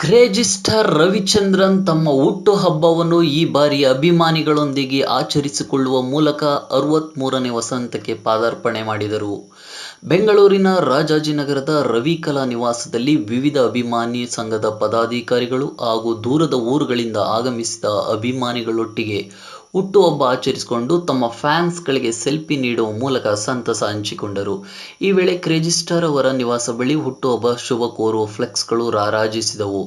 Crazy star Ravichandran ತಮ್ಮ ಹುಟ್ಟುಹಬ್ಬವನ್ನು ಈ ಬಾರಿ ಅಭಿಮಾನಿಗಳೊಂದಿಗೆ ಆಚರಿಸಿಕೊಳ್ಳುವ ಮೂಲಕ 63ನೇ ವಸಂತಕ್ಕೆ ಪಾದಾರ್ಪಣೆ ಮಾಡಿದರು. ಬೆಂಗಳೂರಿನ ರಾಜಾಜಿನಗರದ ರವಿ ಕಲಾ ನಿವಾಸದಲ್ಲಿ ವಿವಿಧ ಅಭಿಮಾನಿ ಸಂಘದ ಪದಾಧಿಕಾರಿಗಳು ಹಾಗೂ ದೂರದ ಊರುಗಳಿಂದ ಆಗಮಿಸಿದ ಅಭಿಮಾನಿಗಳೊಟ್ಟಿಗೆ ಹುಟ್ಟುಹಬ್ಬ ಆಚರಿಸಿಕೊಂಡು ತಮ್ಮ ಫ್ಯಾನ್ಸ್ಗಳಿಗೆ ಸೆಲ್ಫಿ ನೀಡುವ ಮೂಲಕ ಸಂತಸ ಹಂಚಿಕೊಂಡರು. ಈ ವೇಳೆ ಕ್ರೇಜಿ ಸ್ಟಾರ್ ಅವರ ನಿವಾಸ ಬಳಿ ಹುಟ್ಟುಹಬ್ಬ ಶುಭ ಕೋರುವ ಫ್ಲೆಕ್ಸ್ಗಳು ರಾರಾಜಿಸಿದವು.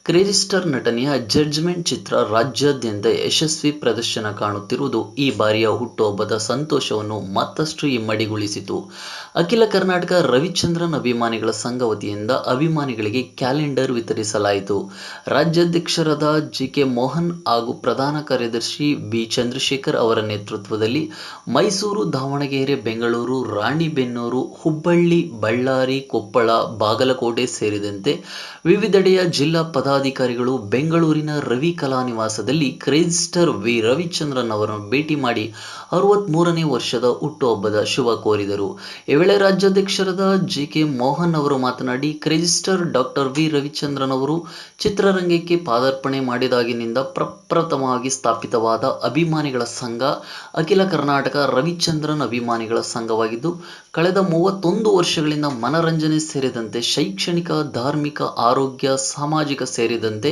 ಕ್ರೇಜಿ ಸ್ಟಾರ್ ನಟನೆಯ ಜಡ್ಜ್ಮೆಂಟ್ ಚಿತ್ರ ರಾಜ್ಯಾದ್ಯಂತ ಯಶಸ್ವಿ ಪ್ರದರ್ಶನ ಕಾಣುತ್ತಿರುವುದು ಈ ಬಾರಿಯ ಹುಟ್ಟುಹಬ್ಬದ ಸಂತೋಷವನ್ನು ಮತ್ತಷ್ಟು ಇಮ್ಮಡಿಗೊಳಿಸಿತು. ಅಖಿಲ ಕರ್ನಾಟಕ ರವಿಚಂದ್ರನ್ ಅಭಿಮಾನಿಗಳ ಸಂಘ ವತಿಯಿಂದ ಅಭಿಮಾನಿಗಳಿಗೆ ಕ್ಯಾಲೆಂಡರ್ ವಿತರಿಸಲಾಯಿತು. ರಾಜ್ಯಾಧ್ಯಕ್ಷರಾದ ಜಿಕೆ ಮೋಹನ್ ಹಾಗೂ ಪ್ರಧಾನ ಕಾರ್ಯದರ್ಶಿ ಬಿ ಚಂದ್ರಶೇಖರ್ ಅವರ ನೇತೃತ್ವದಲ್ಲಿ ಮೈಸೂರು, ದಾವಣಗೆರೆ, ಬೆಂಗಳೂರು, ರಾಣಿಬೆನ್ನೂರು, ಹುಬ್ಬಳ್ಳಿ, ಬಳ್ಳಾರಿ, ಕೊಪ್ಪಳ, ಬಾಗಲಕೋಟೆ ಸೇರಿದಂತೆ ವಿವಿಧೆಡೆಯ ಜಿಲ್ಲಾ ಪದಾಧಿಕಾರಿಗಳು ಬೆಂಗಳೂರಿನ ರವಿ ಕಲಾ ನಿವಾಸದಲ್ಲಿ ಕ್ರೇಜಿ ಸ್ಟಾರ್ ವಿ ರವಿಚಂದ್ರನ್ ಅವರನ್ನು ಭೇಟಿ ಮಾಡಿ 63ನೇ ವರ್ಷದ ಹುಟ್ಟುಹಬ್ಬದ ಶುಭ ಕೋರಿದರು. ಈ ವೇಳೆ ರಾಜ್ಯಾಧ್ಯಕ್ಷರಾದ ಜಿಕೆ ಮೋಹನ್ ಅವರು ಮಾತನಾಡಿ, crazy star doctor V Ravichandran ಅವರು ಚಿತ್ರರಂಗಕ್ಕೆ ಪಾದಾರ್ಪಣೆ ಮಾಡಿದಾಗಿನಿಂದ ಪ್ರಪ್ರಥಮವಾಗಿ ಸ್ಥಾಪಿತವಾದ ಅಭಿಮಾನಿಗಳ ಸಂಘ ಅಖಿಲ ಕರ್ನಾಟಕ ರವಿಚಂದ್ರನ್ ಅಭಿಮಾನಿಗಳ ಸಂಘವಾಗಿದ್ದು, ಕಳೆದ 31 ವರ್ಷಗಳಿಂದ ಮನರಂಜನೆ ಸೇರಿದಂತೆ ಶೈಕ್ಷಣಿಕ, ಧಾರ್ಮಿಕ, ಆರೋಗ್ಯ, ಸಾಮಾಜಿಕ ಸೇರಿದಂತೆ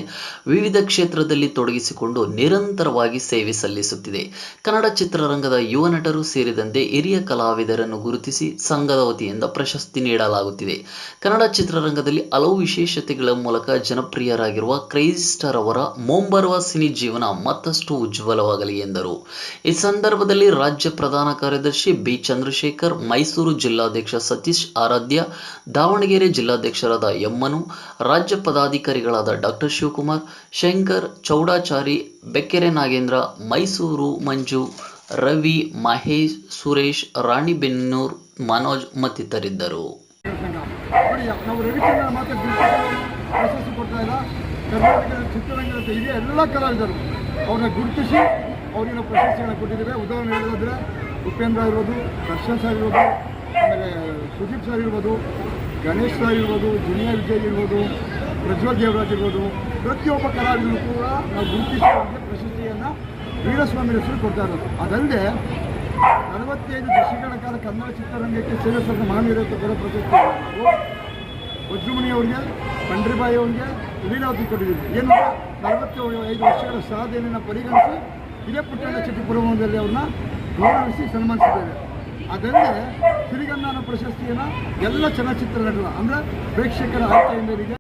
ವಿವಿಧ ಕ್ಷೇತ್ರದಲ್ಲಿ ತೊಡಗಿಸಿಕೊಂಡು ನಿರಂತರವಾಗಿ ಸೇವೆ ಸಲ್ಲಿಸುತ್ತಿದೆ. ಕನ್ನಡ ಚಿತ್ರರಂಗದ ಯುವ ನಟರು ಸೇರಿದಂತೆ ಹಿರಿಯ ಕಲಾವಿದರನ್ನು ಗುರುತಿಸಿ ಸಂಘದ ವತಿಯಿಂದ ಪ್ರಶಸ್ತಿ ನೀಡಲಾಗುತ್ತಿದೆ. ಕನ್ನಡ ಚಿತ್ರರಂಗದಲ್ಲಿ ಹಲವು ವಿಶೇಷತೆಗಳ ಮೂಲಕ ಜನಪ್ರಿಯರಾಗಿರುವ ಕ್ರೇಜಿ ಸ್ಟಾರ್ ಅವರ ಮುಂಬರುವ ಸಿನಿ ಜೀವನ ಮತ್ತಷ್ಟು ಉಜ್ವಲವಾಗಲಿ ಎಂದರು. ಈ ಸಂದರ್ಭದಲ್ಲಿ ರಾಜ್ಯ ಪ್ರಧಾನ ಕಾರ್ಯದರ್ಶಿ ಬಿ ಚಂದ್ರಶೇಖರ್, ಮೈಸೂರು ಜಿಲ್ಲಾಧ್ಯಕ್ಷ ಸತೀಶ್ ಆರಾಧ್ಯ, ದಾವಣಗೆರೆ ಜಿಲ್ಲಾಧ್ಯಕ್ಷರಾದ ಎಮ್ಮನು, ರಾಜ್ಯ ಪದಾಧಿಕಾರಿಗಳಾದ ಡಾಕ್ಟರ್ ಶಿವಕುಮಾರ್, ಶಂಕರ್, ಚೌಡಾಚಾರಿ, ಬೆಕ್ಕೆರೆ ನಾಗೇಂದ್ರ, ಮೈಸೂರು ಮಂಜು, ರವಿ, ಮಹೇಶ್, ಸುರೇಶ್, ರಾಣಿಬೆನ್ನೂರು, ಮನೋಜ್ ಮತ್ತಿತರರಿದ್ದರು. ನಾವು ರವಿಚಂದ್ರನ್ ಮಾತ್ರ ಪ್ರಶಸ್ತಿ ಕೊಡ್ತಾ ಇಲ್ಲ, ಕರ್ನಾಟಕದ ಚಿತ್ರರಂಗದ ಹಿರಿಯ ಎಲ್ಲ ಕಲಾವಿದರು ಅವ್ರನ್ನ ಗುರುತಿಸಿ ಅವರಿಗೆ ಪ್ರಶಸ್ತಿಗಳನ್ನು ಕೊಟ್ಟಿದ್ದೇವೆ. ಉದಾಹರಣೆ ಹೇಳೋದಾದರೆ ಉಪೇಂದ್ರ ಇರ್ಬೋದು, ದರ್ಶನ್ ಸರ್ ಇರ್ಬೋದು, ಆಮೇಲೆ ಸುದೀಪ್ ಸರ್ ಇರ್ಬೋದು, ಗಣೇಶ್ ಸರ್ ಇರ್ಬೋದು, ಜುನಿಯಾ ವಿಜಯ್ ಇರ್ಬೋದು, ಪ್ರಜ್ವಲ್ ದೇವರಾಜ್ ಇರ್ಬೋದು, ಪ್ರತಿಯೊಬ್ಬ ಕಲಾವಿದರು ಕೂಡ ನಾವು ಗುರುತಿಸಿ ಅವರಿಗೆ ಪ್ರಶಸ್ತಿಯನ್ನು ವೀರಸ್ವಾಮಿ ಹೆಸರು ಕೊಡ್ತಾ ಇರೋದು. ಅದಲ್ಲದೆ 45 ದಶಕಗಳ ಕಾಲ ಕನ್ನಡ ಚಿತ್ರರಂಗಕ್ಕೆ ಸೇವೆ ಸಲ್ಲಿಸಿದ ಮಹಾವೀರ ಕೊಡೋ ಪ್ರಶಸ್ತಿ ನಾವು ವಜ್ರಮುನಿ ಅವರಿಗೆ, ಪಂಡ್ರಿಬಾಯಿ ಅವರಿಗೆ, ಲೀಲಾವತಿ ಕೊಟ್ಟಿದ್ದೀವಿ. ಏನು 45 ವರ್ಷಗಳ ಸಾಧನೆಯನ್ನು ಪರಿಗಣಿಸಿ ಇದೇ ಪುಟ್ಟಣ್ಣ ಚಟ್ಟಪುರದಲ್ಲಿ ಅವ್ರನ್ನ ಗೌರವಿಸಿ ಸನ್ಮಾನಿಸಿದ್ದೇವೆ. ಅದಲ್ಲದೆ ಸಿರಿಗನ್ನಡ ಪ್ರಶಸ್ತಿಯನ್ನು ಎಲ್ಲ ಚಲನಚಿತ್ರ ನಟರು ಅಂದರೆ ಪ್ರೇಕ್ಷಕರ ಆಯ್ಕೆಯಿಂದ